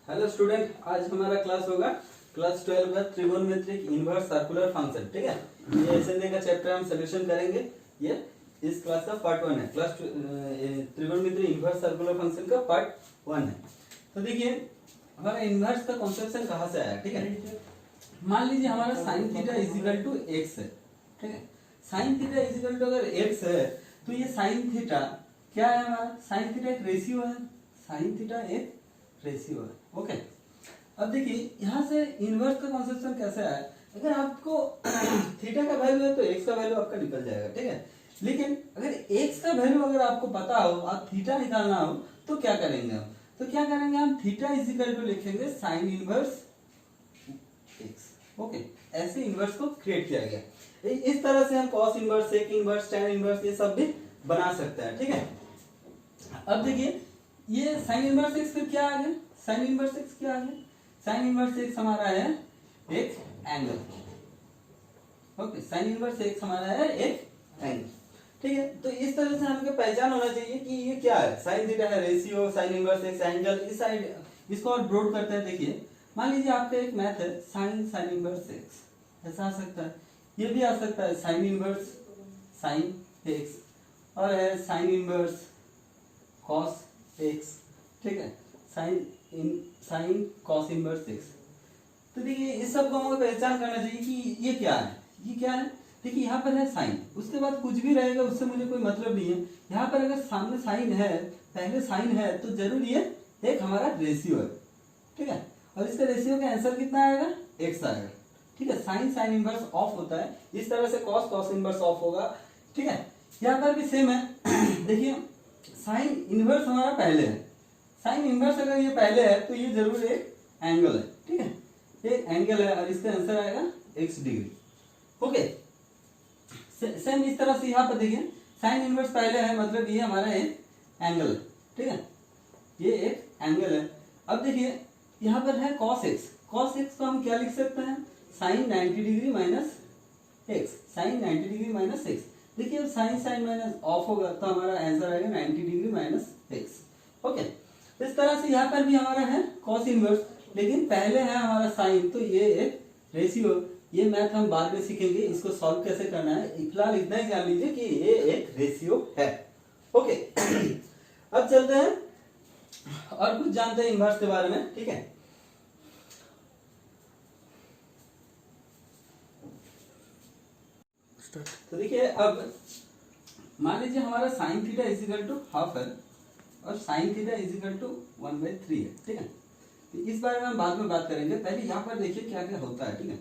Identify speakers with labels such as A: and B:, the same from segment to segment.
A: Hello student, आज हमारा class होगा क्लास 12 का ट्रिगोनोमेट्रिक इनवर्स सर्कुलर फंक्शन। ठीक है, ये एसएनए का चैप्टर हम सोल्यूशन करेंगे। ये इस क्लास का पार्ट 1 है। Class trigonometric inverse circular function का पार्ट 1 है। तो देखिए हमारा इनवर्स का कॉन्सेप्शन कहाँ से आया। ठीक है, मान लीजिए हमारा sine theta is equal to x है। ठीक है, साइन थीटा इजिकल टू अगर एक्स है तो ये साइन थीटा क्या है, हमारा साइन थीटा एक रेशियो है। साइन थीटा एक रेशियो है। ओके, अब देखिए यहाँ से इनवर्स का कॉन्सेप्शन कैसे आया। अगर आपको थीटा का वैल्यू है तो एक्स का वैल्यू आपका निकल जाएगा। ठीक है, लेकिन अगर एक्स का वैल्यू अगर आपको पता हो, आप थीटा निकालना हो तो क्या करेंगे हम, तो क्या करेंगे हम थीटा इजिकल टू लिखेंगे साइन इनवर्स एक्स। ओके, ऐसे इनवर्स को क्रिएट किया गया। इस तरह से हम cos inverse, sec inverse, tan inverse ये सब भी बना सकते हैं। ठीक है, अब देखिए ये साइन इनवर्स एक्स फिर क्या आ गया, साइन इनवर्स एक्स क्या आ गया, साइन इनवर्स एक्स हमारा है एक angle. Okay, sign inverse x हमारा है एक एंगल। ठीक है, तो इस तरह से हमको पहचान होना चाहिए कि ये क्या है। साइन थीटा है ratio, sign inverse x angle. इस साइड इसको और ब्रॉड करते हैं। देखिए मान लीजिए आपका एक मैथ है साइन साइन इनवर्स एक्स, ऐसा आ सकता है। ये भी आ सकता है साइन इनवर्स साइन एक्स, और है साइन इनवर्स कॉस एक्स। ठीक है, साइन कॉस इनवर्स एक्स। तो देखिए इस सब को हमें पहचान करना चाहिए कि ये क्या है, ये क्या है। देखिए यहाँ पर है साइन, उसके बाद कुछ भी रहेगा उससे मुझे कोई मतलब नहीं है। यहाँ पर अगर सामने साइन है, पहले साइन है, तो जरूर ये एक हमारा रेशियो है। ठीक है, और इसका रेशियो का आंसर कितना आएगा, एक्स आएगा। ठीक है, साइन साइन इनवर्स ऑफ होता है, इस तरह से कॉस कॉस इनवर्स ऑफ होगा। ठीक है, यहाँ पर भी सेम है। देखिए साइन इनवर्स हमारा पहले है, साइन इनवर्स अगर ये पहले है तो ये जरूर एक एंगल है। ठीक है, ये एंगल है और इसका आंसर आएगा x डिग्री। ओके, सेम इस तरह से यहाँ पर देखिए साइन इनवर्स पहले है, मतलब ये हमारा एक एंगल है। ठीक है, ये एक एंगल है। अब देखिए यहाँ पर है cos x, cos x को हम क्या लिख सकते हैं, sine 90 degree minus x, sine 90 degree minus x. देखिए अब साइन साइन माइनस ऑफ होगा तो हमारा आंसर आएगा 90 डिग्री माइनस एक्स। ओके, इस तरह से यहाँ पर भी हमारा है cos इनवर्स, लेकिन पहले है हमारा साइन, तो ये एक रेशियो। ये मैथ हम बाद में सीखेंगे, इसको सॉल्व कैसे करना है। फिलहाल इतना ही जान लीजिए कि ये एक रेशियो है। ओके, अब चलते हैं और कुछ जानते हैं इनवर्स के बारे में। ठीक है, तो देखिए अब मान लीजिए हमारा sine theta is equal to half है और साइन थीटा इजिकल टू 1/3 है। ठीक है, तो इस बारे में हम बाद में बात करेंगे। पहले यहाँ पर देखिए क्या क्या होता है। ठीक है,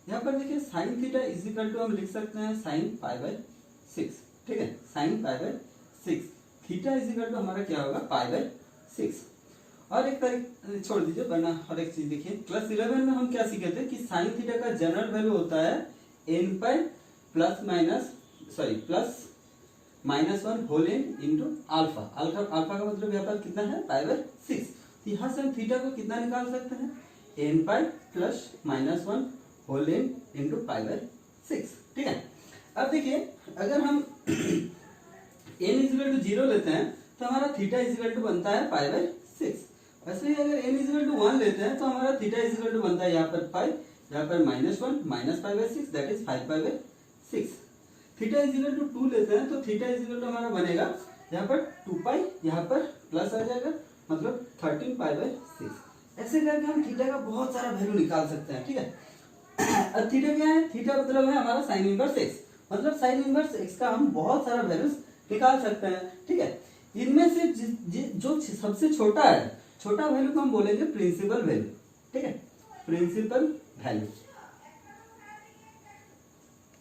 A: यहाँ पर देखिए साइन थीटा इजिकल टू हम लिख सकते हैं साइन π/6। ठीक है, साइन π/6, थीटा इजिकल टू हमारा क्या होगा π/6। और एक तारीख छोड़ दीजिए वरना और एक चीज देखिए, क्लास 11 में हम क्या सीखे थे कि साइन थीटा का जनरल वैल्यू होता है n plus -1 whole n into alpha. Alpha का मतलब यहाँ पर कितना है π/6। तो यहाँ से हम थीटा को कितना निकाल सकते हैं, n plus -1 whole n into π/6। ठीक है, अब देखिए अगर हम n इजिकल टू 0 लेते हैं तो हमारा थीटा इजिकल टू बनता है π/6। वैसे ही अगर n इजिकल टू 1 लेते हैं तो हमारा थीटा इजिकल टू बनता है यहाँ पर पाई, यहाँ पर -1 minus π/6 that is 5/6। Theta is equal to 2 लेते हैं तो थीटा इजिकल टू हमारा बनेगा यहाँ पर 2π, यहाँ पर प्लस आ जाएगा मतलब 13π/6। ऐसे करके हम थीटा का बहुत सारा वैल्यू निकाल सकते हैं। ठीक है, अब थीटा क्या है, थीटा मतलब है हमारा साइन इनवर्स एक्स, मतलब साइन इनवर्स एक्स का हम बहुत सारा वैल्यूज निकाल सकते हैं। ठीक है, इनमें से जो सबसे छोटा है, छोटा वैल्यू को हम बोलेंगे प्रिंसिपल वैल्यू। ठीक है, प्रिंसिपल वैल्यू,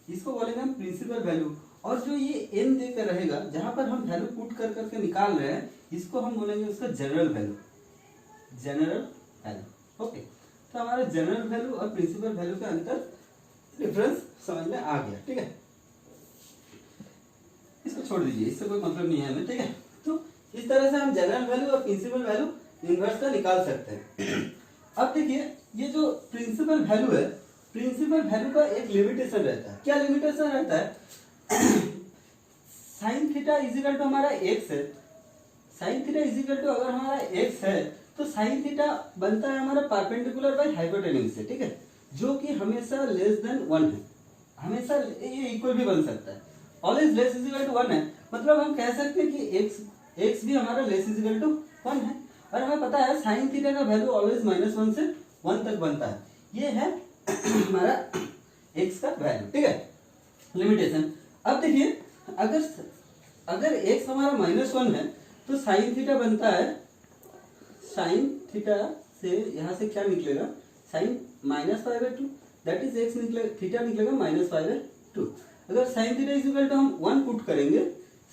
A: इसको बोलेंगे हम प्रिंसिपल वैल्यू। और जो ये n देकर रहेगा जहां पर हम वैल्यू पुट कर करके निकाल रहे हैं, इसको हम बोलेंगे उसका general value, general value. Okay, तो हमारा जनरल वैल्यू और प्रिंसिपल वैल्यू का अंतर डिफरेंस समझ में आ गया। ठीक है, इसको छोड़ दीजिए, इससे कोई मतलब नहीं है हमें। ठीक है, तो इस तरह से हम जनरल वैल्यू और प्रिंसिपल वैल्यू इनवर्स का निकाल सकते हैं। अब देखिए ये जो प्रिंसिपल वैल्यू है, प्रिंसिपल वैल्यू का एक लिमिटेशन रहता है। क्या लिमिटेशन रहता है, साइन थीटा इजिकल टू हमारा एक्स है, साइन थीटा इजिकल टू अगर हमारा एक्स है तो साइन थीटा बनता है हमारा परपेंडिकुलर बाय हाइपोटेन्यूज से, ठीक है, जो कि हमेशा लेस देन 1 है, हमेशा ये इक्वल भी बन सकता है, always less is equal to 1 है, मतलब हम कह सकते हैं कि x भी हमारा लेस इज इक्वल टू 1 है, और हमें पता है साइन थीटा का वैल्यू ऑलवेज -1 से 1 तक बनता है, ये है हमारा x का वैल्यू, ठीक है, लिमिटेशन। अब देखिए अगर x हमारा -1 है तो साइन थीटा बनता है, साइन थीटा से यहाँ से क्या निकलेगा, साइन -π/2 दैट इज x निकलेगा, थीटा निकलेगा -π/2। अगर sine theta is equal to हम 1 पुट करेंगे,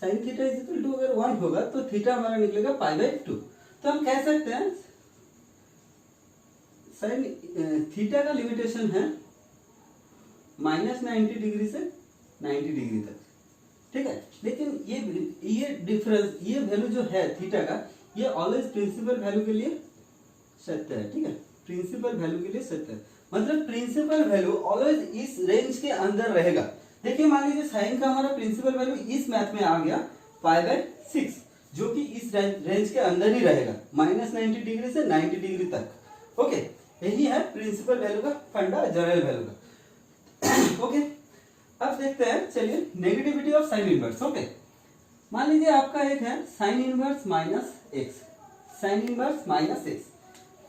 A: sine theta is equal to अगर 1 होगा तो थीटा हमारा निकलेगा π/2। तो हम कह सकते हैं साइन थीटा का लिमिटेशन है -90 डिग्री से 90 डिग्री तक, ठीक है, लेकिन ये डिफरेंस, ये वैल्यू जो है थीटा का, ये ऑलवेज प्रिंसिपल वैल्यू के लिए सत्य है, ठीक है, प्रिंसिपल वैल्यू के लिए सत्य है, मतलब प्रिंसिपल वैल्यू ऑलवेज इस रेंज के अंदर रहेगा। देखिए मान लीजिए साइन का हमारा प्रिंसिपल वैल्यू इस मैथ में आ गया π/6, जो कि इस रेंज के अंदर ही रहेगा, -90 डिग्री से 90 डिग्री तक। ओके, यही है प्रिंसिपल वैल्यू का फंडा, जनरल वैल्यू का। ओके, अब देखते हैं, चलिए negativity of sine inverse. Okay, मान लीजिए आपका एक है sign inverse -x, sign inverse -x,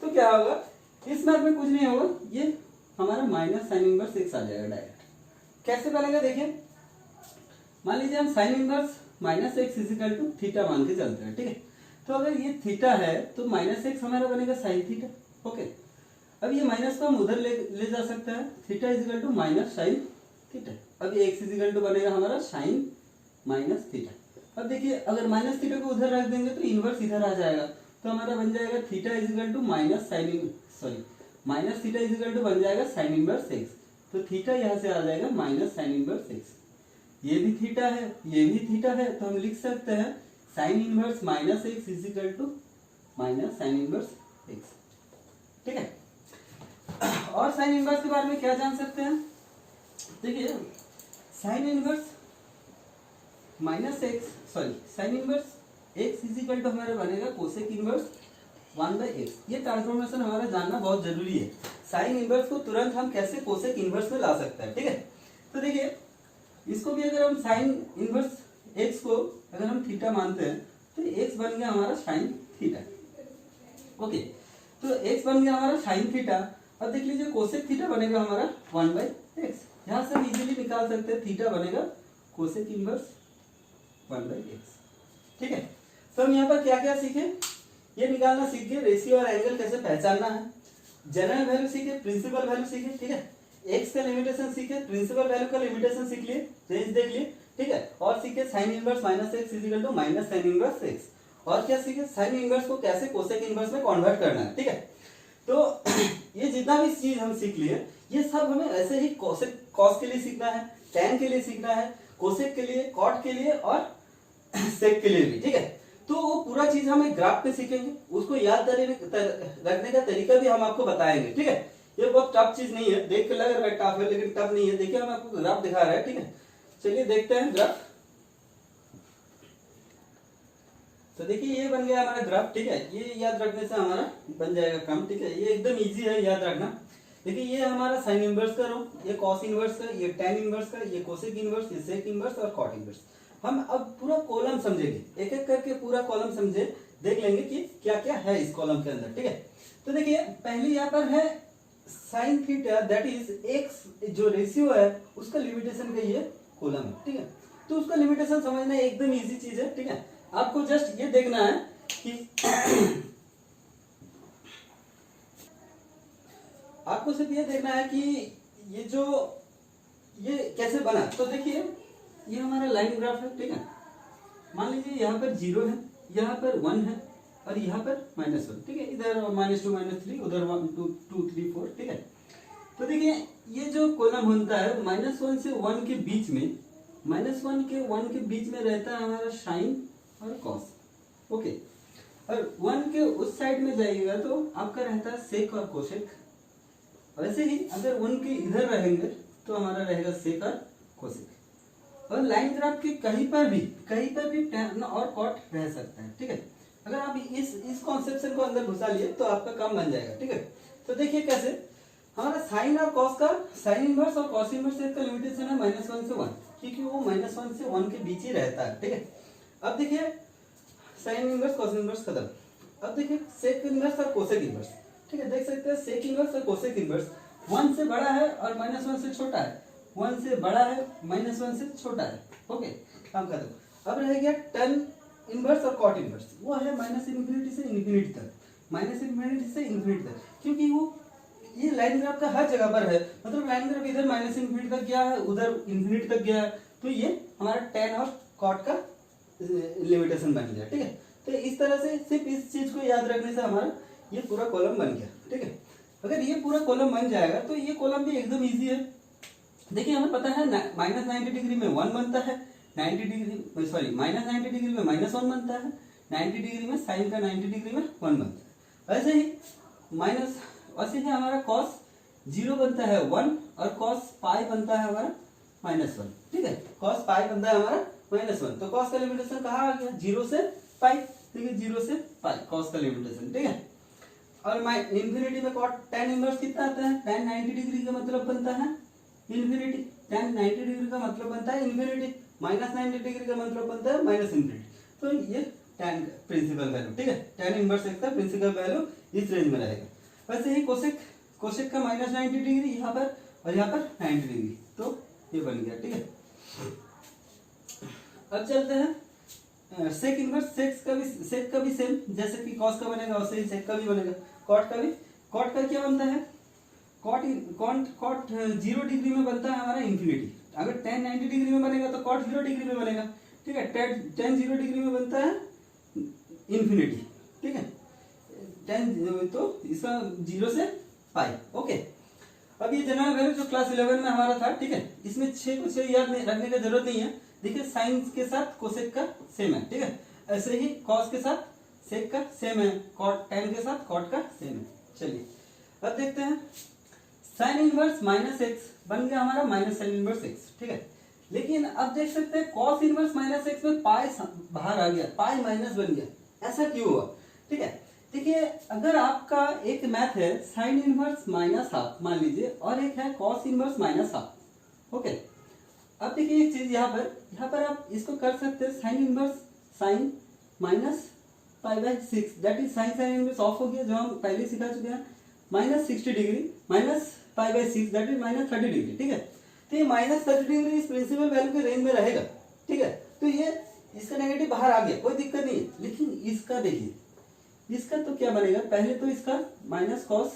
A: तो क्या होगा, इस मैथ में कुछ नहीं होगा, ये हमारा माइनस साइन इनवर्स x आ जाएगा डायरेक्ट। कैसे बनेगा देखिए, मान लीजिए हम sine inverse -x is equal to theta मान के चलते हैं, ठीक है, तो अगर ये थीटा है तो -x हमारा बनेगा साइन थीटा। ओके, अब ये माइनस को हम उधर ले जा सकते हैं, theta is equal to minus sine theta, अब ये x इजिकल टू बनेगा हमारा साइन माइनस थीटा। अब देखिए अगर माइनस थीटा को उधर रख देंगे तो इनवर्स इधर आ जाएगा, तो हमारा बन जाएगा theta is equal to minus theta is equal to बन जाएगा साइन इनवर्स x, तो थीटा यहाँ से आ जाएगा माइनस साइन इनवर्स x। ये भी थीटा है, ये भी थीटा है, तो हम लिख सकते हैं sine inverse -x is equal to minus sine inverse x, ठीक है। और साइन इनवर्स के बारे में क्या जान सकते हैं, देखिए sine inverse sine inverse x is equal to हमारा बनेगा कोसेक इनवर्स 1/x। ये ट्रांसफॉर्मेशन हमारा जानना बहुत जरूरी है, साइन इनवर्स को तुरंत हम कैसे कोसेक इनवर्स में ला सकते हैं, ठीक है। तो देखिए इसको भी अगर हम साइन इनवर्स x को अगर हम थीटा मानते हैं तो x बन गया हमारा साइन थीटा। ओके, तो x बन गया हमारा साइन थीटा। अब देख लीजिए कोसेक थीटा बनेगा हमारा 1/x, यहाँ से हम इजीली निकाल सकते हैं थीटा बनेगा कोसेक इनवर्स 1/x, ठीक है। तो हम यहाँ पर क्या क्या सीखे, ये निकालना सीख गए, रेशियो और एंगल कैसे पहचानना है, जनरल वैल्यू सीखे, प्रिंसिपल वैल्यू सीखे, ठीक है, x का लिमिटेशन सीखे, प्रिंसिपल वैल्यू का लिमिटेशन सीख लिए, रेंज देख लिए, ठीक है, और सीखे sine inverse -x is equal to minus sine inverse x, और क्या सीखे साइन इनवर्स को कैसे कोसेक इनवर्स में कन्वर्ट करना है, ठीक है। तो ये जितना भी चीज हम सीख लिए, ये सब हमें ऐसे ही कोसेक कॉस के लिए सीखना है, टैन के लिए सीखना है, कोसेक के लिए, कॉट के लिए और सेक के लिए भी, ठीक है। तो वो पूरा चीज हम एक ग्राफ पे सीखेंगे, उसको याद रखने का तरीका भी हम आपको बताएंगे, ठीक है। ये बहुत टफ चीज नहीं है, देख के लग रहा है टफ है लेकिन टफ नहीं है। देखिए हम आपको ग्राफ दिखा रहे हैं, ठीक है, चलिए देखते हैं ग्राफ। तो देखिए ये बन गया हमारा ग्राफ, ठीक है, ये याद रखने से हमारा बन जाएगा काम, ठीक है, ये एकदम इजी है याद रखना। देखिए ये हमारा साइन इनवर्स का रो, ये कॉस इनवर्स का, ये टैन इनवर्स का, ये कोसेक इनवर्स, ये सेक इनवर्स और कॉट इनवर्स। हम अब पूरा कॉलम समझेंगे, एक एक करके पूरा कॉलम समझे, देख लेंगे कि क्या क्या है इस कॉलम के अंदर, ठीक है। तो देखिए पहले यहाँ पर है sine theta that is x, जो रेशियो है उसका लिमिटेशन का ये कॉलम है, ठीक है। तो उसका लिमिटेशन समझना एकदम इजी चीज है, ठीक है। आपको जस्ट ये देखना है कि आपको सिर्फ ये देखना है कि ये कैसे बना। तो देखिए ये हमारा लाइन ग्राफ है, ठीक है, मान लीजिए यहाँ पर 0 है, यहाँ पर 1 है और यहाँ पर -1, ठीक है, इधर -2 -3, उधर 1 2 2 3 4, ठीक है। तो देखिए ये जो कॉलम होता है -1 से 1 के बीच में, -1 के 1 के बीच में रहता है हमारा साइन और कॉस, ओके, और 1 के उस साइड में जाइएगा तो आपका रहता है सेक और कोसेक। वैसे ही अगर 1 के इधर रहेंगे तो हमारा रहेगा सेक और कोसेक। और लाइन ग्राफ के कहीं पर भी टैन और कॉट रह सकता है, ठीक है। अगर आप इस कॉन्सेप्शन को अंदर घुसा लिए तो आपका काम बन जाएगा, ठीक है। तो देखिए कैसे हमारा साइन और कॉस का, साइन इनवर्स और कॉस इनवर्स का लिमिटेशन है -1 से 1, क्योंकि वो -1 से 1 के बीच ही रहता है, ठीक है। अब देखिए साइन इनवर्स कॉस इनवर्स खत्म। अब देखिए सेक इनवर्स और कोसेक इनवर्स, ठीक है। देख सकते हैं सेक इनवर्स और कोसेक इनवर्स 1 से बड़ा है और -1 से छोटा है, 1 से बड़ा है -1 से छोटा है, ओके, काम खत्म। अब रह गया टन इनवर्स और कॉट इनवर्स, वो है -∞ से इन्फिनिटी तक, -∞ से इन्फिनिटी तक, क्योंकि वो ये लाइन ग्राफ का हर जगह पर है, मतलब लाइन ग्राफ इधर -∞ तक गया है, उधर इन्फिनिटी तक गया है, तो ये हमारा टैन और कॉट का लिमिटेशन बन गया, ठीक है। तो इस तरह से सिर्फ इस चीज को याद रखने से हमारा ये पूरा कॉलम बन गया, ठीक है। अगर ये पूरा कॉलम बन जाएगा तो ये कॉलम भी एकदम इजी है। देखिए हमें पता है -90 डिग्री में 1 बनता है, 90 डिग्री सॉरी -90 डिग्री में -1 बनता है, 90 डिग्री में साइन का 90 डिग्री में 1 बनता है। ऐसे ही हमारा कॉस 0 बनता है 1 और कॉस पाई बनता है हमारा -1, ठीक है। कॉस पाई बनता है हमारा -1, तो कॉस का लिमिटेशन कहाँ आ गया 0 से पाई, ठीक है, 0 से पाई कॉस का लिमिटेशन, ठीक है। और इन्फिनिटी में कॉट tan इनवर्स कितना आता है, tan 90 डिग्री का मतलब बनता है इन्फिनिटी, tan 90 डिग्री का मतलब बनता है इन्फिनिटी, -90 डिग्री का मतलब बनता है -∞। तो ये tan प्रिंसिपल वैल्यू, ठीक है, tan इनवर्स x का प्रिंसिपल वैल्यू इस रेंज में रहेगा। वैसे ही कोसेक का -90 डिग्री यहाँ पर और यहाँ पर 90 डिग्री, तो ये बन गया, ठीक है। अब चलते हैं सेक इनवर्स, सेक का भी सेम, जैसे कि कॉस का बनेगा वैसे ही सेक का भी बनेगा। कॉट का क्या बनता है, कॉट 0 डिग्री में बनता है हमारा इन्फिनिटी। अगर tan 90 डिग्री में बनेगा तो कॉट 0 डिग्री में बनेगा, ठीक है। tan 0 डिग्री में बनता है इन्फिनिटी, ठीक है। tan तो इसका 0 से पाई, ओके। अब ये जनरल वैल्यू जो क्लास 11 में हमारा था, ठीक है, इसमें 6 को 6 याद रखने का जरूरत नहीं है। देखिए साइन के साथ कोसेक का सेम है, ठीक है। ऐसे ही कॉस के साथ सेक का सेम है, कॉट tan के साथ कॉट का सेम है। चलिए अब देखते हैं साइन इनवर्स -x बन गया हमारा -sin इनवर्स x, ठीक है। लेकिन अब देख सकते हैं कॉस इनवर्स -x में पाई बाहर आ गया, पाई माइनस बन गया, ऐसा क्यों हुआ, ठीक है। देखिए अगर आपका एक मैथ है साइन इनवर्स -½ मान लीजिए और एक है कॉस इनवर्स -½ ओके। अब देखिए एक चीज यहाँ पर आप इसको कर सकते हैं sine inverse sine -π/6 that is sine inverse of हो गया, जो हम पहले सिखा चुके हैं, -60 डिग्री -π/6 दैट इज -30 डिग्री, ठीक है। तो ये -30 डिग्री इस प्रिंसिपल वैल्यू के रेंज में रहेगा, ठीक है। तो ये इसका नेगेटिव बाहर आ गया, कोई दिक्कत नहीं है। लेकिन इसका देखिए, इसका तो क्या बनेगा, पहले तो इसका -cos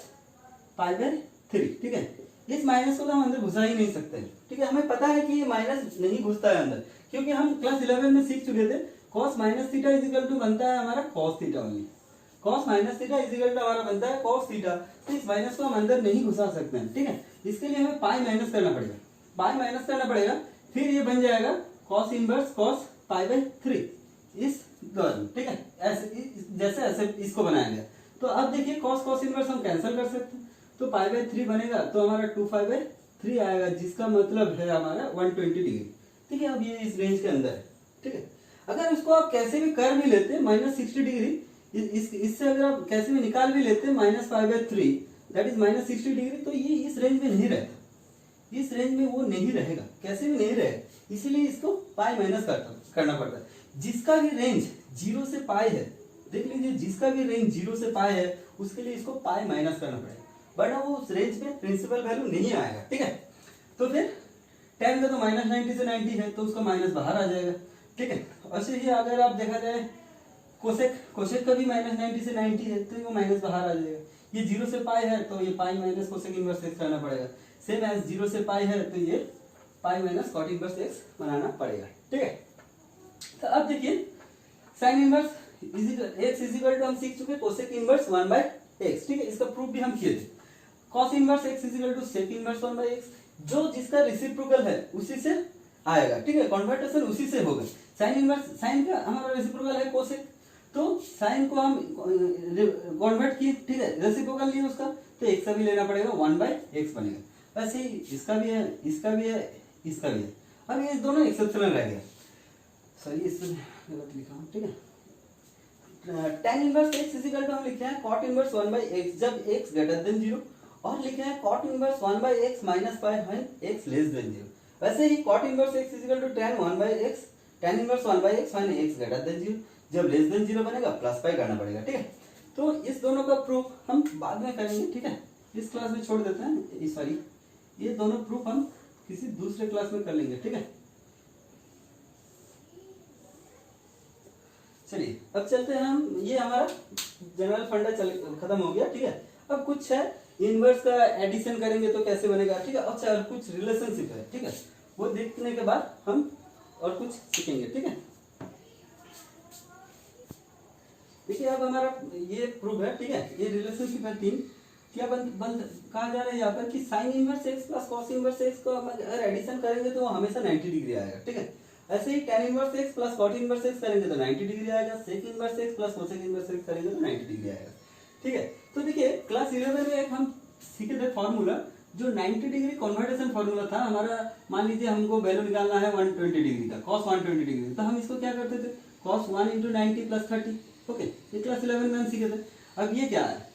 A: π/3, ठीक है। इस माइनस को तो हम अंदर घुसा ही नहीं सकते, ठीक है। हमें पता है कि ये माइनस नहीं घुसता है अंदर, क्योंकि हम क्लास 11 में सीख चुके थे cos -θ बनता है हमारा cos थीटा ओनली, cos -θ हमारा बनता है cos थीटा। तो इस माइनस को हम अंदर नहीं घुसा सकते हैं, ठीक है। इसके लिए हमें पाई माइनस करना पड़ेगा, पाई माइनस करना पड़ेगा, फिर ये बन जाएगा cos इनवर्स cos π/3 इस दौरान, ठीक है। ऐसे जैसे ऐसे इसको बनाया गया। तो अब देखिए cos इनवर्स हम कैंसिल कर सकते हैं, तो π/3 बनेगा, तो हमारा 2π/3 आएगा, जिसका मतलब है हमारा 120 डिग्री, ठीक है। अब ये इस रेंज के अंदर है, ठीक है। अगर इसको आप कैसे भी कर भी लेते -60 डिग्री, इससे अगर आप कैसे भी निकाल भी लेते -π/3 दैट इज -60 डिग्री, तो ये इस रेंज में नहीं रहेगा, इस रेंज में वो नहीं रहेगा, कैसे भी नहीं रहेगा। इसीलिए इसको पाई माइनस करना पड़ता है। जिसका भी रेंज 0 से पाई है, देख लीजिए, जिसका भी रेंज 0 से पाई है उसके लिए इसको पाई माइनस करना पड़ेगा, वरना वो उस रेंज में प्रिंसिपल वैल्यू नहीं आएगा, ठीक है। तो फिर tan का तो -90 से 90 है, तो उसका माइनस बाहर आ जाएगा, ठीक है। ऐसे ही अगर आप देखा जाए कोसेक का भी -90 से 90 है, तो वो माइनस बाहर आ जाएगा। ये 0 से पाई है, तो ये pi minus cosec inverse x करना पड़ेगा। सेम एज 0 से पाई है, तो ये pi minus cot inverse x बनाना पड़ेगा, ठीक है। तो अब देखिए sine inverse x equal to हम सीख चुके कोसेक इनवर्स 1/x, ठीक है। इसका प्रूफ भी हम किए थे। cos inverse x equal to sec inverse 1/x, जो जिसका रेसिप्रोकल है उसी से आएगा, ठीक है। कन्वर्टेशन उसी से होगा। साइन इनवर्स, साइन का हमारा रेसिप्रोकल है कोसेक, तो साइन को हम कन्वर्ट किए, ठीक है, रेसिप्रोकल लिए उसका, तो x का भी लेना पड़ेगा, 1/x बनेगा। वैसे ही इसका भी है, इसका भी है, इसका भी है। अब ये दोनों एक्सेप्शनल रह गया, सॉरी इसमें गलत लिखा हूं, ठीक है। tan inverse x is equal to हम लिखते हैं cot इनवर्स 1/x जब x ग्रेटर देन 0, और लिखते हैं cot inverse 1/x minus pi when x less than 0। वैसे ही cot inverse x is equal to tan 1/x, tan inverse 1/x when x greater than 0, जब लेस देन 0 बनेगा plus pi करना पड़ेगा, ठीक है। तो इस दोनों का प्रूफ हम बाद में करेंगे, ठीक है, इस क्लास में छोड़ देते हैं, सॉरी ये दोनों प्रूफ हम किसी दूसरे क्लास में कर लेंगे, ठीक है। चलिए अब चलते हैं हम, ये हमारा जनरल फंडा खत्म हो गया, ठीक है। अब कुछ है इनवर्स का एडिशन करेंगे तो कैसे बनेगा, ठीक है। अब चल कुछ रिलेशनशिप है, ठीक है, वो देखने के बाद हम और कुछ सीखेंगे, ठीक है। देखिए अब हमारा ये प्रूफ है, ठीक है, ये रिलेशनशिप है 3। क्या कहा जा रहा है यहाँ पर कि sign inverse x plus cos inverse x को अगर एडिशन करेंगे तो वो हमेशा 90 डिग्री आएगा, ठीक है। ऐसे ही tan inverse x plus cot inverse x करेंगे तो 90 डिग्री आएगा, sec inverse x plus cosec inverse x करेंगे तो 90 डिग्री आएगा, ठीक है। तो देखिए क्लास 11 में एक हम सीखे थे फॉर्मूला, जो 90 डिग्री कन्वर्टेशन फॉर्मूला था हमारा। मान लीजिए हमको वैल्यू निकालना है 120 डिग्री का, cos 120 डिग्री, तो हम इसको क्या करते थे, cos 1 × 90 प्लस 30, ओके, ये क्लास 11 में हम सीखे थे। अब ये क्या है,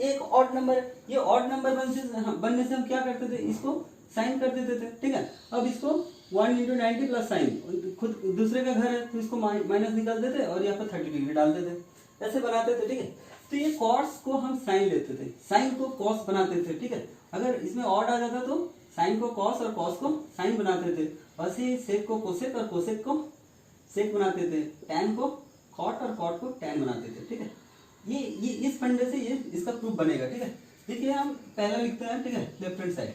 A: एक ऑड नंबर, ये ऑड नंबर बनने से हम क्या करते थे, इसको साइन कर देते थे, ठीक है। अब इसको 1 × 90 प्लस साइन, खुद दूसरे का घर है तो इसको माइनस निकाल देते और यहाँ पर 30 डिग्री डाल देते, ऐसे बनाते थे, ठीक है। तो ये कॉस को हम साइन लेते थे, साइन को कॉस बनाते थे, ठीक है। अगर इसमें ऑड आ जाता तो साइन को कॉस और कॉस को साइन बनाते थे, वैसे ही सेक को कोसेक और कोसेक को सेक बनाते थे, टैन को कॉट और कॉट को टैन बनाते थे, ठीक है। ये इस फंडे से ये इसका प्रूफ बनेगा, ठीक है। देखिए हम पहला लिखते हैं, ठीक है, left hand side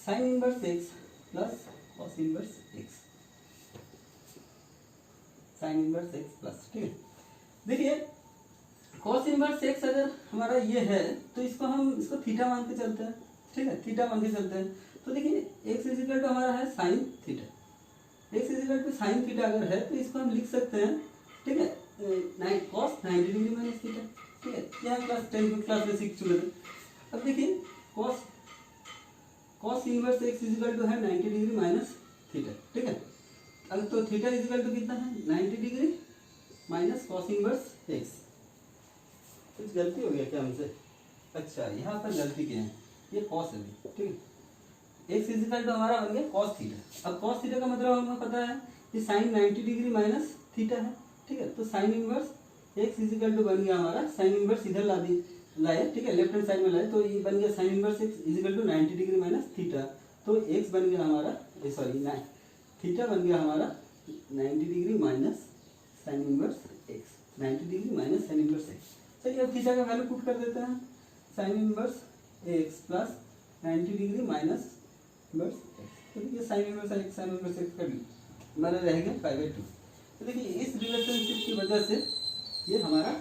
A: sign inverse x plus cos inverse x, sin inverse x plus, ठीक है। देखिए cos इनवर्स x अगर हमारा ये है तो इसको थीटा मान के चलते हैं, ठीक है, थीटा मान के चलते हैं। तो देखिए x इजिकल टू हमारा है sin theta, x is equal to sin theta अगर है तो इसको हम लिख सकते हैं, ठीक है, cos 90 डिग्री माइनस थीटा, ठीक है। यहाँ क्लास 10 क्लास में सीख चुके थे। अब देखिए cos inverse x is equal to है 90 डिग्री माइनस थीटा, ठीक है। अब तो थीटा इजिकल टू कितना है, 90 degree minus cos inverse x। कुछ गलती हो गया क्या हमसे, अच्छा यहाँ पर गलती क्या है, ये cos है, ठीक है। x इजिकल टू हमारा बन गया cos थीटा। अब cos थीटा का मतलब हमें पता है कि sin 90 डिग्री माइनस थीटा है, ठीक है। तो sin inverse x is equal to बन गया हमारा, sin इनवर्स इधर लाए, ठीक है, लेफ्ट हैंड साइड में लाए, तो ये बन गया sin inverse x is equal to 90 degree minus theta. तो x बन गया हमारा, सॉरी थीटा बन गया हमारा 90 degree minus sin inverse x, 90 degree minus sin inverse x। चलिए अब थीटा का वैल्यू पुट कर देते हैं, sin inverse x plus 90 degree minus inverse x। तो देखिए sin inverse x sin inverse x कर ली, हमारा रहेगा 5/2। तो देखिए इस रिलेशनशिप की वजह से ये हमारा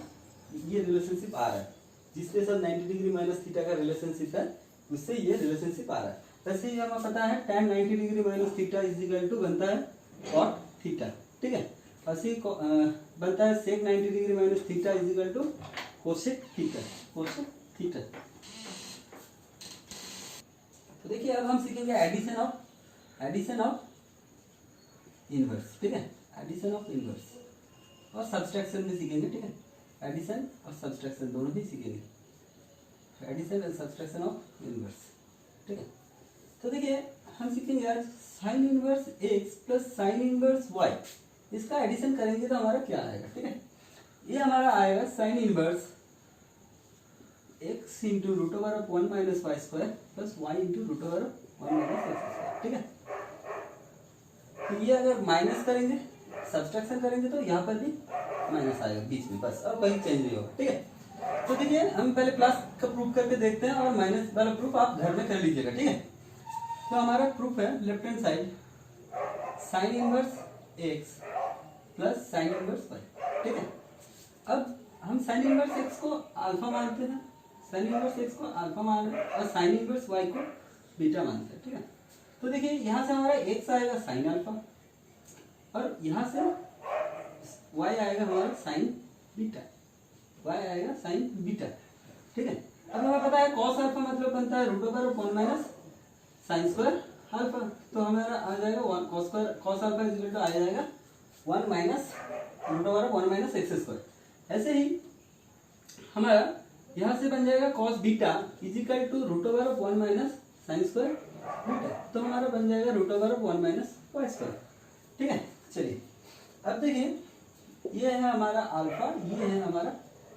A: ये रिलेशनशिप आ रहा है, जिसके साथ 90 डिग्री माइनस थीटा का रिलेशनशिप है, उससे ये रिलेशनशिप आ रहा है। वैसे ही हमें पता है tan 90 degree minus theta is equal to बनता है cot थीटा, ठीक है। ऐसे ही बनता है sec 90 degree minus theta is equal to cosec theta, cosec theta. तो देखिए अब हम सीखेंगे एडिशन ऑफ इनवर्स, ठीक है, एडिशन ऑफ इनवर्स और सब्सट्रैक्शन भी सीखेंगे, ठीक है। एडिशन और सब्सट्रैक्शन दोनों ही सीखेंगे, addition and subtraction of inverse, ठीक है। तो देखिए हम सीखेंगे यार sine inverse x plus sine inverse y, इसका एडिशन करेंगे तो हमारा क्या आएगा, ठीक है। ये हमारा आएगा sine inverse x into root over of 1 minus y square plus y into root over of 1 minus x square, ठीक है। तो ये अगर माइनस करेंगे, सब्सट्रैक्शन करेंगे तो यहाँ पर भी माइनस आएगा बीच में, बस अब कहीं चेंज नहीं होगा, ठीक है। तो देखिए हम पहले प्लस का प्रूफ करके देखते हैं और माइनस वाला प्रूफ आप घर में कर लीजिएगा, ठीक है। तो हमारा प्रूफ है left hand side sign inverse x plus sine inverse y, ठीक है। अब हम साइन इनवर्स x को अल्फा मानते हैं, साइन इनवर्स x को अल्फा मान रहे हैं और साइन इनवर्स y को बीटा मानते हैं, ठीक है। तो देखिए यहाँ से हमारा x आएगा साइन अल्फा और यहाँ से y आएगा हमारा साइन बीटा, y आएगा साइन बीटा, ठीक है। अब हमें पता है cos अल्फा मतलब बनता है root over of 1 minus sine square alpha, तो हमारा आ जाएगा 1 cos alpha is equal to आ जाएगा 1 minus root over of 1 minus x square. ऐसे ही हमारा यहाँ से बन जाएगा cos beta is equal to root over of 1 minus sine square beta, तो हमारा बन जाएगा root over of 1 minus y square. ठीक है, चलिए अब देखिए ये है हमारा अल्फा, ये है हमारा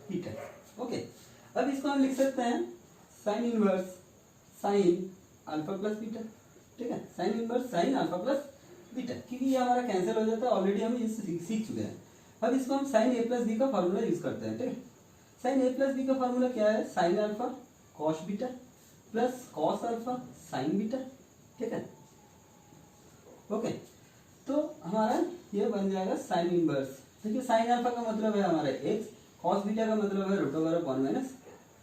A: बीटा। ओके, अब इसको हम लिख सकते हैं sine inverse sine alpha plus beta. ठीक है, sign inverse sine alpha plus beta, क्योंकि ये हमारा कैंसिल हो जाता है, ऑलरेडी हम ये सीख चुके हैं। अब इसको हम साइन ए प्लस बी का फॉर्मूला यूज करते हैं। ठीक है, साइन ए प्लस बी का फॉर्मूला क्या है, sine alpha cos beta plus cos alpha sign beta. ठीक है, ओके, तो हमारा ये बन जाएगा साइन इनवर्स। देखिए साइन अल्फा का मतलब है हमारा एक्स, कॉस बीटा का मतलब है root over of 1 minus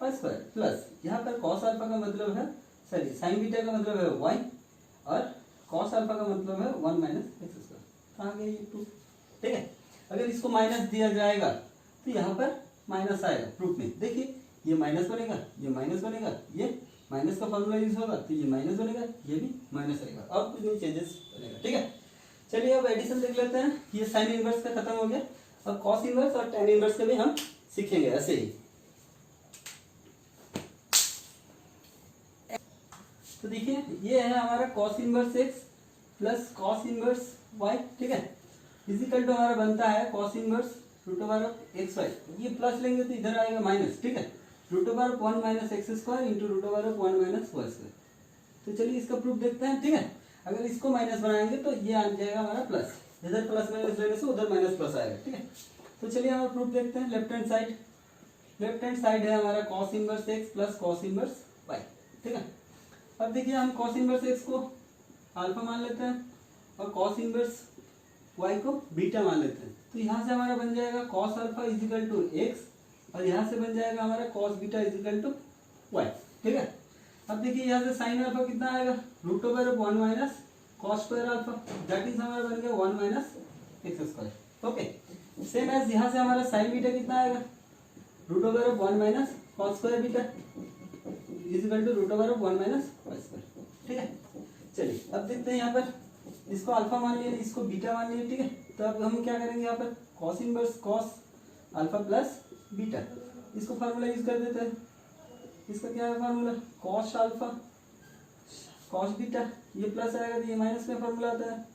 A: y square, plus यहाँ पर कॉस अल्फा का मतलब है सॉरी साइन बीटा का मतलब है वाई, और कॉस अल्फा का मतलब है 1 माइनस एक्स स्क्वायर। कहाँ गया ये प्रूफ। ठीक है, अगर इसको माइनस दिया जाएगा तो यहाँ पर माइनस आएगा प्रूफ में। देखिए ये माइनस बनेगा, ये माइनस बनेगा, ये माइनस का फॉर्मूला यूज होगा तो ये माइनस बनेगा, ये भी माइनस रहेगा, अब कुछ नहीं चेंजेस बनेगा। ठीक है, चलिए अब एडिशन देख लेते हैं। ये साइन इनवर्स का खत्म हो गया, अब कॉस इनवर्स और टेन इनवर्स का भी हम सीखेंगे ऐसे ही। तो देखिए ये है हमारा cos inverse x plus cos inverse y. ठीक है, इजिकल टू हमारा बनता है cos inverse root over of x y, ये प्लस लेंगे तो इधर आएगा माइनस। ठीक है, root over of 1 minus x square into root over of 1 minus y square. तो चलिए इसका प्रूफ देखते हैं। ठीक है, अगर इसको माइनस बनाएंगे तो ये आ जाएगा हमारा प्लस, इधर प्लस माइनस लेने से उधर माइनस प्लस आएगा। ठीक है, तो चलिए हमारा प्रूफ देखते हैं। लेफ्ट हैंड साइड है हमारा cos inverse x plus cos inverse y. ठीक है, अब देखिए हम कॉस इनवर्स एक्स को अल्फा मान लेते हैं और कॉस इनवर्स वाई को बीटा मान लेते हैं, तो यहाँ से हमारा बन जाएगा cos alpha is equal to x और यहाँ से बन जाएगा हमारा cos beta is equal to y. ठीक है, अब देखिए यहाँ से साइन अल्फा कितना आएगा, root over of 1 minus cos square alpha, that is हमारा बन गया 1 minus x square. Okay, same as यहाँ से हमारा साइन बीटा कितना आएगा, root over of 1 minus cos square beta is equal to root over of 1 minus y square. ठीक है, चलिए अब देखते हैं यहाँ पर इसको अल्फा मान लिया, इसको बीटा मान लिया। ठीक है, तो अब हम क्या करेंगे, यहाँ पर cos inverse cos alpha plus beta, इसको फार्मूला यूज कर देते हैं। इसका क्या है formula, cos alpha cos beta, ये प्लस आएगा तो ये माइनस में फार्मूला आता है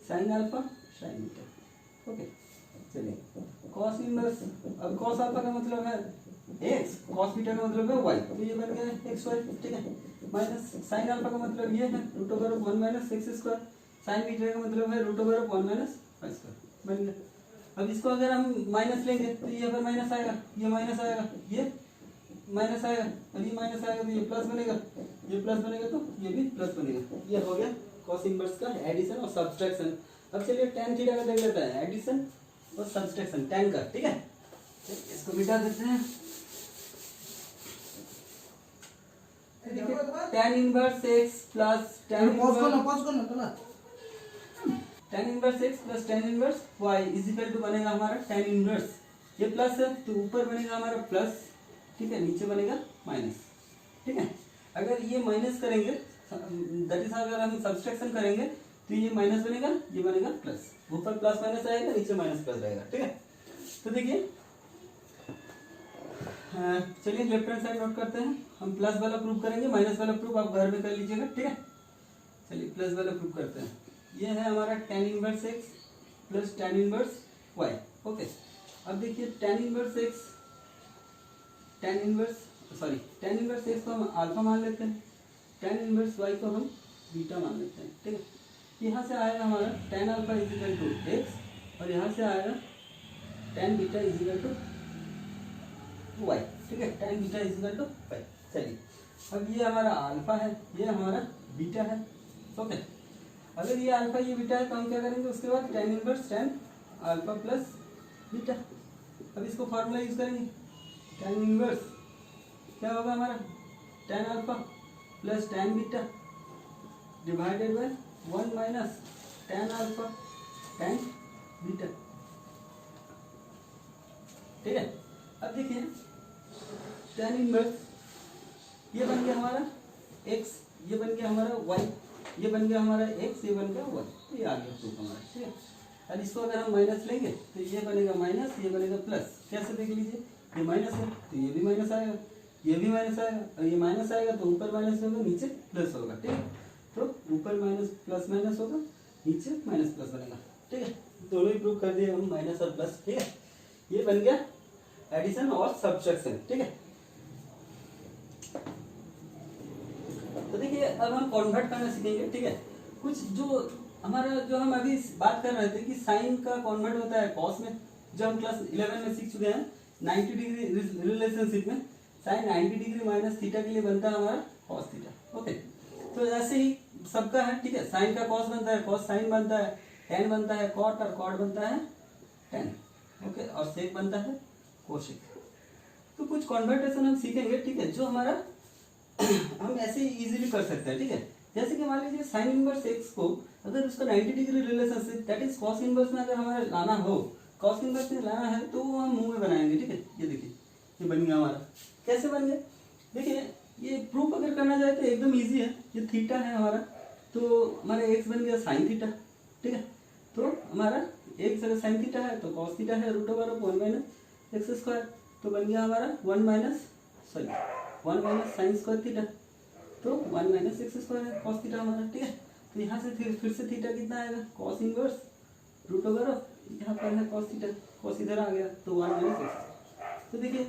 A: sine alpha sign beta. Okay, चलिए कॉस इनवर्स, अब कॉस अल्फा का मतलब है एक्स, कॉस बीटा का मतलब है वाई, तो ये बन गया एक्स वाई। ठीक है, माइनस साइन अल्फा का मतलब ये है root over of 1 minus x square, sine beta का मतलब है root over of 1 minus y square बन गया। अब इसको अगर हम माइनस लेंगे तो ये अगर माइनस आएगा, ये माइनस आएगा, ये माइनस आएगा और ये माइनस आएगा, तो ये प्लस बनेगा, ये प्लस बनेगा तो ये भी प्लस बनेगा। ये हो गया कॉस इनवर्स का एडिशन और सब्सट्रैक्शन। अब चलिए tan थीटा का देख लेते हैं, एडिशन और सब्सट्रैक्शन tan का। ठीक है, इसको मिटा देते हैं। tan inverse x plus tan inverse x plus tan inverse y is equal to बनेगा हमारा tan इनवर्स, ये प्लस है तो ऊपर बनेगा हमारा प्लस। ठीक है, नीचे बनेगा माइनस। ठीक है, अगर ये माइनस करेंगे दैट इज अगर हम सब्सट्रैक्शन करेंगे तो ये माइनस बनेगा, ये बनेगा प्लस, ऊपर प्लस माइनस आएगा, नीचे माइनस प्लस रहेगा। ठीक है, तो देखिए चलिए लेफ्ट हैंड साइड नोट करते हैं। हम प्लस वाला प्रूफ करेंगे, माइनस वाला प्रूफ आप घर में कर लीजिएगा। ठीक है, चलिए प्लस वाला प्रूफ करते हैं। ये है हमारा tan inverse x plus tan inverse y। Okay, अब देखिए tan इनवर्स x को हम अल्फा मान लेते हैं, tan इनवर्स y को हम बीटा मान लेते हैं। ठीक है, यहाँ से आएगा हमारा tan alpha is equal to x और यहाँ से आएगा tan beta is equal to y। ठीक है, tan beta is equal to y। चलिए अब ये हमारा अल्फा है, ये हमारा बीटा है। ओके, अगर ये अल्फा ये बीटा है तो हम क्या करेंगे, उसके बाद tan inverse tan alpha plus beta. अब इसको फार्मूला यूज करेंगे, tan इनवर्स क्या होगा हमारा tan alpha plus tan beta divided by 1 minus tan alpha tan beta. ठीक है, अब देखिए tan इनवर्स ये बन गया हमारा x, ये बन गया हमारा y, ये बन गया हमारा x, ये बन गया y, ये आ गया प्रूफ हमारा। ठीक है, और इसको अगर हम माइनस लेंगे तो ये बनेगा माइनस, ये बनेगा प्लस। कैसे देख लीजिए, ये माइनस है तो ये भी माइनस आएगा, ये भी माइनस आएगा, और ये माइनस आएगा तो ऊपर माइनस होगा नीचे प्लस होगा। ठीक है, तो ऊपर माइनस प्लस माइनस होगा, नीचे माइनस प्लस बनेगा। ठीक है, दोनों ही प्रूव कर दिए हम, माइनस और प्लस। ठीक है, ये बन गया एडिशन और सब्ट्रैक्शन। ठीक है, तो देखिए अब हम कन्वर्ट करना सीखेंगे। ठीक है, कुछ जो हमारा जो हम अभी बात कर रहे थे कि साइन का कन्वर्ट होता है कॉस में, जो हम क्लास 11 में सीख चुके हैं 90 डिग्री रिलेशनशिप में साइन 90 डिग्री माइनस थीटा के लिए बनता है हमारा कॉस थीटा। ओके, तो ऐसे ही सबका है। ठीक है, साइन का कॉस बनता है, कॉस साइन बनता है, टेन बनता है कॉट, और कॉट बनता है टेन। ओके, और सेक बनता है कोशिक। तो कुछ कन्वर्टेशन हम सीखेंगे। ठीक है, जो हमारा हम ऐसे ही इजीली कर सकते हैं। ठीक है, जैसे कि मान लीजिए साइन इनवर्स एक्स को अगर उसका 90 degree relationship that is cos inverse में अगर हमारा लाना हो, कॉस इनवर्स में लाना है तो वो हम मुंह में बनाएंगे। ठीक है, ये देखिए ये बन गया हमारा। कैसे बन गया देखिए, ये प्रूफ अगर करना चाहे तो एकदम इजी है। ये थीटा है हमारा, तो हमारा एक्स बन गया साइन थीटा। ठीक है, तो हमारा एक्स अगर साइन थीटा है तो कॉस थीटा है root over of 1 minus x square, तो बन गया हमारा 1 माइनस साइन स्क्वायर थीटा, तो 1 माइनस एक्स स्क्वायर है कॉस थीटा हमारा। ठीक है, तो यहाँ से फिर से थीटा कितना आएगा, cos inverse root over of, यहाँ पर है कॉस थीटा, कॉस इधर आ गया तो 1 माइनस एक्स। तो देखिए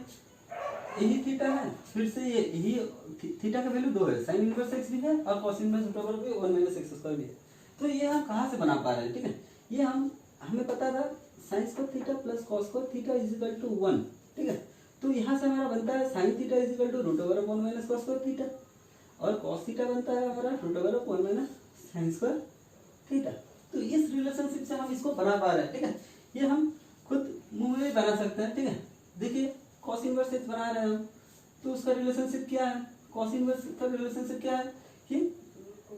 A: यही थीटा है, फिर से ये यही थीटा का वैल्यू 2 है, साइन इनवर्स एक्स भी है और कॉस इनवर्स रूट ओवर भी 1 माइनस एक्स स्क्वायर भी है। तो ये हम कहाँ से बना पा रहे हैं। ठीक है, ये हमें पता था sine square theta plus cos square theta is equal to 1। ठीक है, तो यहाँ से हमारा बनता है sine theta is equal to root over of 1 minus cos square theta, और कॉस थीटा बनता है हमारा root over of 1 minus sine square theta. तो इस रिलेशनशिप से हम इसको बना पा रहे हैं। ठीक है, ये हम खुद मुंह में बना सकते हैं। ठीक है, देखिए कॉस इनवर्स एक्स बना रहे हैं हम, तो उसका रिलेशनशिप क्या है, कॉस इनवर्स का रिलेशनशिप क्या है कि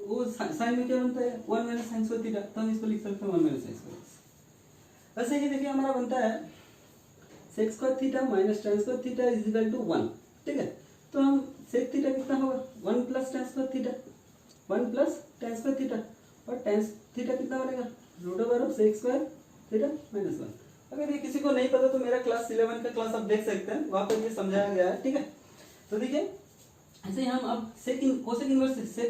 A: वो साइन में क्या बनता है 1 माइनस साइन स्क्वायर थीटा, तो हम इसको लिख सकते हैं 1 माइनस साइन स्क्वायर। वैसे ही देखिए हमारा बनता है sec square theta minus tan square theta is equal to 1। ठीक है, तो हम सेक थीटा कितना होगा 1 plus tan square theta, 1 plus tan square theta, और टेन थीटा कितना बनेगा root over of sec square theta minus 1। अगर ये किसी को नहीं पता तो मेरा क्लास 11 का क्लास आप देख सकते हैं, वहाँ पर ये समझाया गया है। ठीक है, तो देखिए ऐसे ही हम अब कोसेक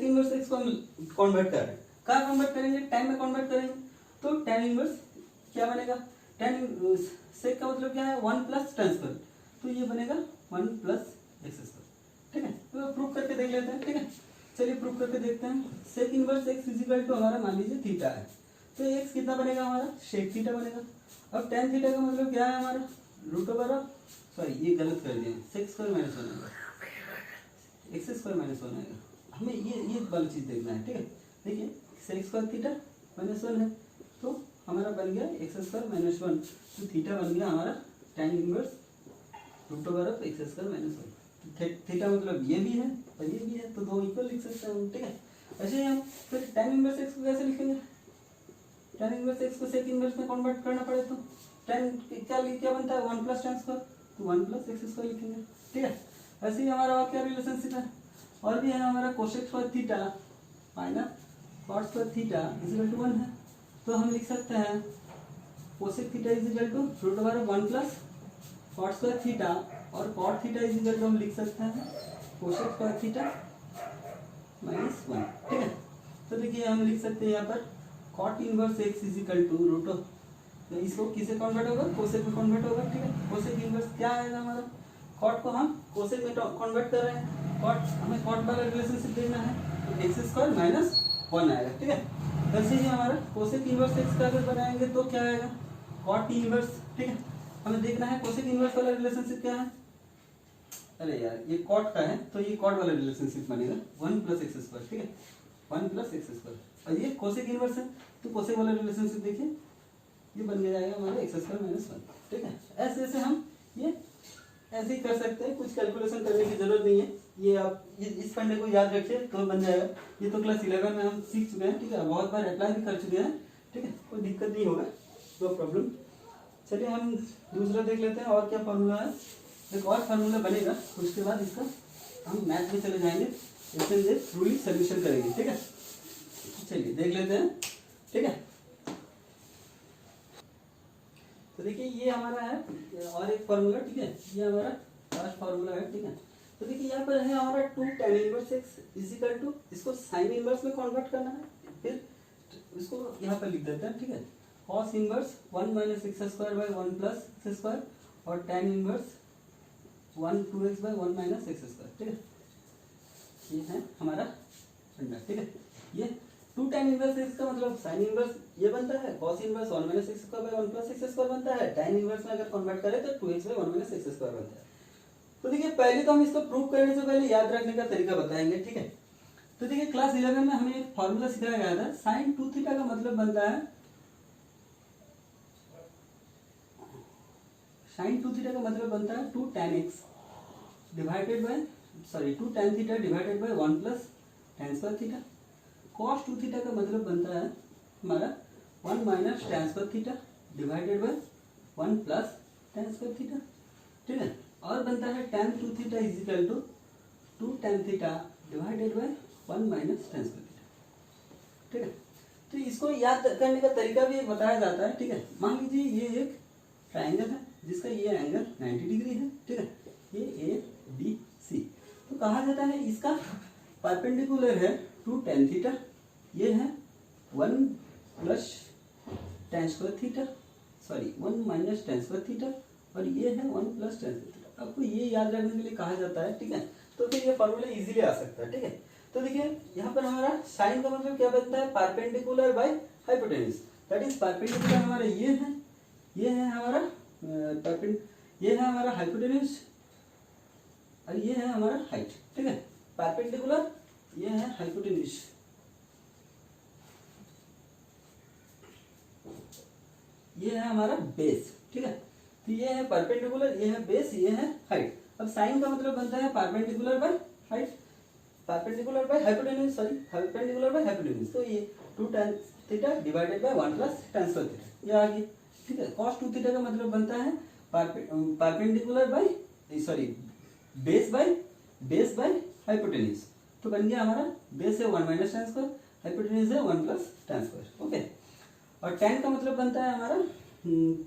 A: इनवर्स एक्स को हम कन्वर्ट कर रहे हैं। कहाँ कन्वर्ट करेंगे, टाइम में कन्वर्ट करेंगे, तो टेन इनवर्स क्या बनेगा, टेन सेक का मतलब क्या है 1 प्लस टेन स्क्वायर, तो ये बनेगा 1 प्लस एक्स स्क्वायर। ठीक है, तो प्रूफ करके देख लेते हैं। ठीक है, चलिए प्रूफ करके देखते हैं। Sec inverse x is equal to हमारा मान लीजिए थीटा है, तो एक्स कितना बनेगा हमारा सेक थीटा बनेगा। अब टेन थीटा का मतलब क्या है हमारा रूट ओवर ऑफ, सॉरी ये गलत कर दिया, सेक स्क्वायर माइनस 1 आएगा, एक्स स्क्वायर माइनस 1 आएगा। हमें ये वाली चीज देखना है। ठीक है, देखिए सेक स्क्वायर थीटा माइनस 1 है, तो हमारा बन गया एक्स स्क्वायर माइनस 1, तो थीटा बन गया हमारा tan inverse root over of x square minus 1। Theta मतलब ये भी है और ये भी है, तो दो इक्वल लिख सकते हैं हम। ठीक है, ऐसे ही हम फिर टेन इनवर्स एक्स को कैसे लिखेंगे, टेन इनवर्स एक्स को सेक इनवर्स में कन्वर्ट करना पड़े तो टेन क्या बनता है 1 प्लस टेन स्क्वायर, तो 1 प्लस एक्स स्क्वायर लिखेंगे। ठीक है, ऐसे ही हमारा और क्या रिलेशनशिप है, और भी है हमारा cosec square theta minus cot square theta is equal to 1 है, तो हम लिख सकते हैं cosec theta is equal to root over 1 plus cot square theta, और cot theta is equal to हम लिख सकते हैं कोसेक स्क्वायर थीटा माइनस 1। ठीक है, तो देखिए हम लिख सकते हैं यहाँ पर cot inverse x is equal to root, तो इसको किसे कन्वर्ट होगा कोसेक में कन्वर्ट होगा। ठीक है, कोसेक इनवर्स क्या आएगा हमारा, कॉट को हम कोसेक में कन्वर्ट कर रहे हैं, कॉट हमें कॉट वाला रिलेशनशिप देना है, तो एक्स स्क्वायर माइनस 1 आएगा। ठीक है, वैसे ही हमारा कोसेक इनवर्स एक्स का अगर बनाएंगे तो क्या आएगा कॉट इनवर्स। ठीक है, हमें देखना है कोसेक इनवर्स वाला रिलेशनशिप क्या है, अरे यार ये कॉट का है तो ये कॉट वाला रिलेशनशिप बनेगा 1 प्लस एक्स स्क्वायर। ठीक है, 1 प्लस एक्स स्क्वायर, और ये कोसेक इनवर्स है तो कोसेक वाला रिलेशनशिप देखिए ये बन जाएगा हमारा एक्स स्क्वायर माइनस 1। ठीक है, ऐसे ऐसे हम ये ऐसे ही कर सकते हैं, कुछ कैलकुलेशन करने की जरूरत नहीं है, ये आप इस फंडे को याद रखिए तो बन जाएगा। ये तो क्लास 11 में हम सीख चुके हैं। ठीक है, बहुत बार अप्लाई भी कर चुके हैं। ठीक है, कोई दिक्कत नहीं होगा, नो प्रॉब्लम। चलिए हम दूसरा देख लेते हैं और क्या फार्मूला है, एक और फार्मूला बनेगा, उसके बाद इसका हम मैथ में चले जाएंगे, इससे ट्रूली सोल्यूशन करेंगे। ठीक है, चलिए देख लेते हैं। ठीक है, तो देखिए ये हमारा है और एक फॉर्मूला, ठीक है, ये हमारा लास्ट फॉर्मूला है, ठीक है। तो देखिए यहाँ पर है हमारा 2 tan inverse x is equal to, इसको साइन इनवर्स में कन्वर्ट करना है, फिर इसको यहाँ पर लिख देते हैं, ठीक है, cos inverse 1 minus x square by 1 plus x square और tan inverse 1 2x by 1 minus x square, ठीक है। ये है हमारा फंडा, ठीक है। ये 2 tan इनवर्स x का मतलब sin इनवर्स ये बनता है, cos inverse 1 minus x square by 1 plus x square बनता है, tan इनवर्स में अगर कन्वर्ट करें तो 2x by 1 minus x square बनता है। तो देखिए पहले तो हम इसको प्रूव करने से पहले याद रखने का तरीका बताएंगे, ठीक है। तो देखिए क्लास 11 में हमें एक फॉर्मूला सिखाया गया था, sin 2 थीटा का मतलब बनता है, sin 2 थीटा का मतलब बनता है 2 tan x divided by 2 tan theta divided by 1 plus tan square theta. cos 2 theta का मतलब बनता है हमारा 1 minus tan square theta divided by 1 plus tan square theta, ठीक है। और बनता है tan 2 theta is equal to 2 tan theta divided by 1 minus tan square theta, ठीक है। तो इसको याद करने का तरीका भी बताया जाता है, ठीक है। मान लीजिए ये एक ट्राइंगल है जिसका ये एंगल 90 डिग्री है, ठीक है, ये ए बी सी। तो कहा जाता है इसका परपेंडिकुलर है 2 tan थीटा, ये है 1 plus tan square theta, 1 minus tan square theta, और ये है 1 प्लस tan स्क्वायर थीटा। आपको ये याद रखने के लिए कहा जाता है, ठीक है। तो फिर ये फॉर्मूला इजीली आ सकता है, ठीक है। तो देखिए यहाँ पर हमारा साइन का मतलब क्या बनता है, perpendicular by hypotenuse, that is perpendicular हमारा ये है हमारा ये है हमारा हाइपोटेन्यूज और ये है हमारा हाइट, ठीक है। परपेंडिकुलर ये है हाइपोटेन्यूज, ये है हमारा बेस, ठीक है। तो ये है परपेंडिकुलर, ये है बेस, ये है हाइट। अब साइन का मतलब बनता है perpendicular by height, perpendicular by hypotenuse, perpendicular by hypotenuse. तो ये 2 tan theta divided by 1 plus tan square theta, ये आ गया, ठीक है। cos 2 थीटा का मतलब बनता है perpendicular by base by hypotenuse. तो बन गया हमारा बेस है 1 माइनस tan स्क्वायर, हाइपोटेन्यूज है 1 प्लस tan स्क्वायर, ओके। और tan का मतलब बनता है हमारा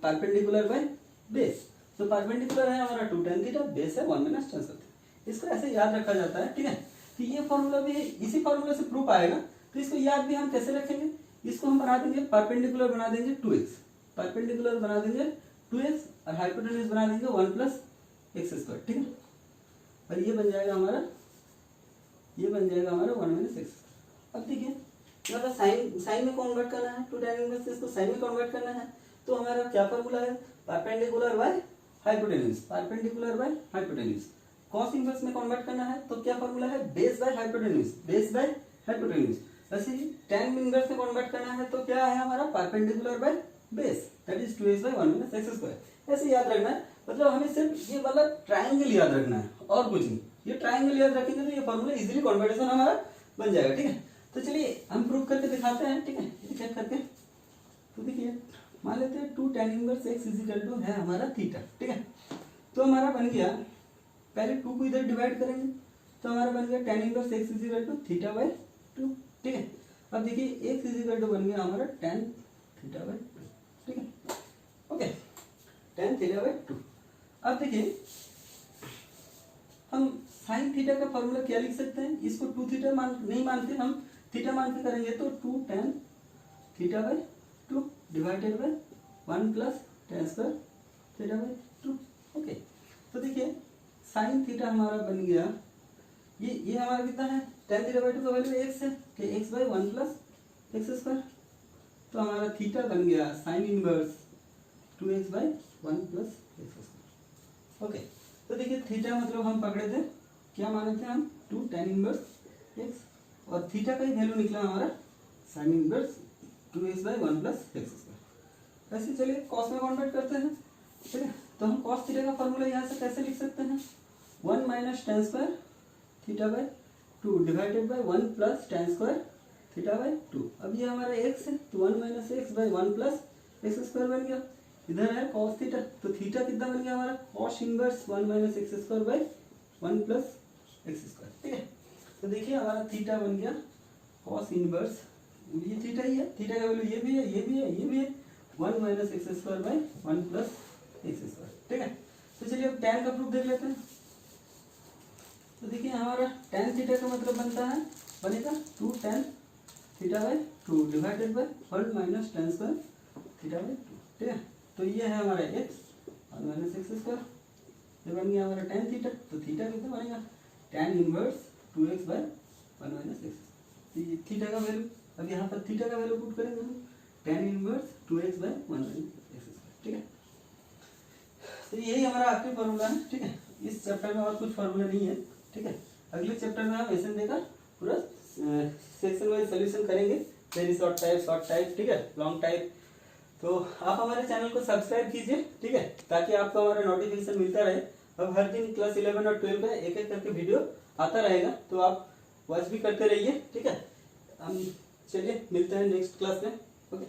A: परपेंडिकुलर बाय बेस, तो परपेंडिकुलर है हमारा 2 tan थीटा, बेस है 1 माइनस tan स्क्वायर। इसको ऐसे याद रखा जाता है, ठीक है। तो ये फॉर्मूला भी इसी फॉर्मूला से प्रूफ आएगा, तो इसको याद भी हम कैसे रखेंगे, इसको हम बना देंगे परपेंडिकुलर बना देंगे 2x, परपेंडिकुलर बना देंगे 2x और हाइपोटेन्यूज बना देंगे 1 प्लस एक्स स्क्वायर, ठीक है। और ये बन जाएगा हमारा 1 माइनस एक्स। अब देखिए यहाँ पर साइन में कन्वर्ट करना है, 2 tan इनवर्स इसको साइन में कन्वर्ट करना है, तो हमारा क्या फॉर्मूला है, perpendicular by hypotenuse, perpendicular by hypotenuse. cos inverse में कन्वर्ट करना है तो क्या फॉर्मूला है, base by hypotenuse, base by hypotenuse. ऐसे ही tan इनवर्स में कन्वर्ट करना है तो क्या है हमारा perpendicular by base, that is 2x by 1 minus x square. ऐसे याद रखना है, मतलब हमें सिर्फ ये वाला ट्रायंगल याद रखना है और कुछ नहीं। ये ट्रायंगल याद रखेंगे तो ये फॉर्मूला इजीली कन्वर्टेशन हमारा बन जाएगा, ठीक है। तो चलिए हम प्रूव करके दिखाते हैं, ठीक है, ये चेक करके। तो देखिए मान लेते हैं 2 tan inverse x is equal to है हमारा थीटा, ठीक है। तो हमारा बन गया, पहले 2 को इधर डिवाइड करेंगे तो हमारा बन गया tan inverse x is equal to theta by 2, ठीक है। अब देखिए x इज इक्वल टू बन गया हमारा tan थीटा बाय 2, ठीक है, ओके, tan थीटा बाय 2। अब देखिए हम साइन थीटा का फॉर्मूला क्या लिख सकते हैं, इसको 2 थीटा नहीं मानते, हम थीटा मान के करेंगे तो 2 tan theta by 2 divided by 1 plus tan square theta by 2, okay. तो देखिए साइन थीटा हमारा बन गया, ये हमारा कितना है, tan थीटा बाय 2 का वैल्यू x है, कि x by 1 plus x square. तो हमारा थीटा बन गया sine inverse 2x by 1 plus x square, okay. तो देखिए थीटा मतलब हम पकड़े थे, क्या माने थे हम, 2 tan इनवर्स x, और थीटा का ही वैल्यू निकला हमारा sine inverse 2x by 1 plus x square. ऐसे चलिए कॉस में कन्वर्ट करते हैं, ठीक है। तो हम कॉस थीटा का फॉर्मूला यहाँ से कैसे लिख सकते हैं, 1 minus tan square theta by 2 divided by 1 plus tan square theta by 2। अब ये हमारा x है तो 1 minus x by 1 plus x square बन गया, इधर है कॉस थीटा, तो थीटा कितना बन गया हमारा, cos inverse 1 minus x square by 1 plus x square, ठीक है। तो देखिए हमारा थीटा बन गया कॉस इनवर्स, ये थीटा ही है, थीटा का वैल्यू ये भी है, ये भी है, ये भी है, 1 minus x square by 1 plus x square, ठीक है। तो चलिए अब tan का प्रूफ देख लेते हैं। तो देखिए हमारा tan थीटा का मतलब बनेगा 2 tan theta by 2 divided by 1 minus tan square theta by 2, ठीक है। तो ये है हमारा x 1 माइनस एक्स स्क्वायर, ये बन गया हमारा tan थीटा। तो थीटा कितना बनेगा tan inverse 2x by 1 minus x. तो ये थीटा का वैल्यू, अब यहाँ पर थीटा का वैल्यू पुट करेंगे हम, tan inverse 2x by 1 minus x square, ठीक है। तो यही हमारा आखिरी फॉर्मूला है, ठीक है। इस चैप्टर में और कुछ फॉर्मूला नहीं है, ठीक है। अगले चैप्टर में हम एसएन का पूरा सेक्शन वाइज सॉल्यूशन करेंगे, वेरी शॉर्ट टाइप, ठीक है, लॉन्ग टाइप। तो आप हमारे चैनल को सब्सक्राइब कीजिए, ठीक है, ताकि आपको हमारा नोटिफिकेशन मिलता रहे। अब हर दिन क्लास 11 और 12 का एक एक करके वीडियो आता रहेगा, तो आप वॉच भी करते रहिए, ठीक है। हम चलिए मिलते हैं नेक्स्ट क्लास में, ओके।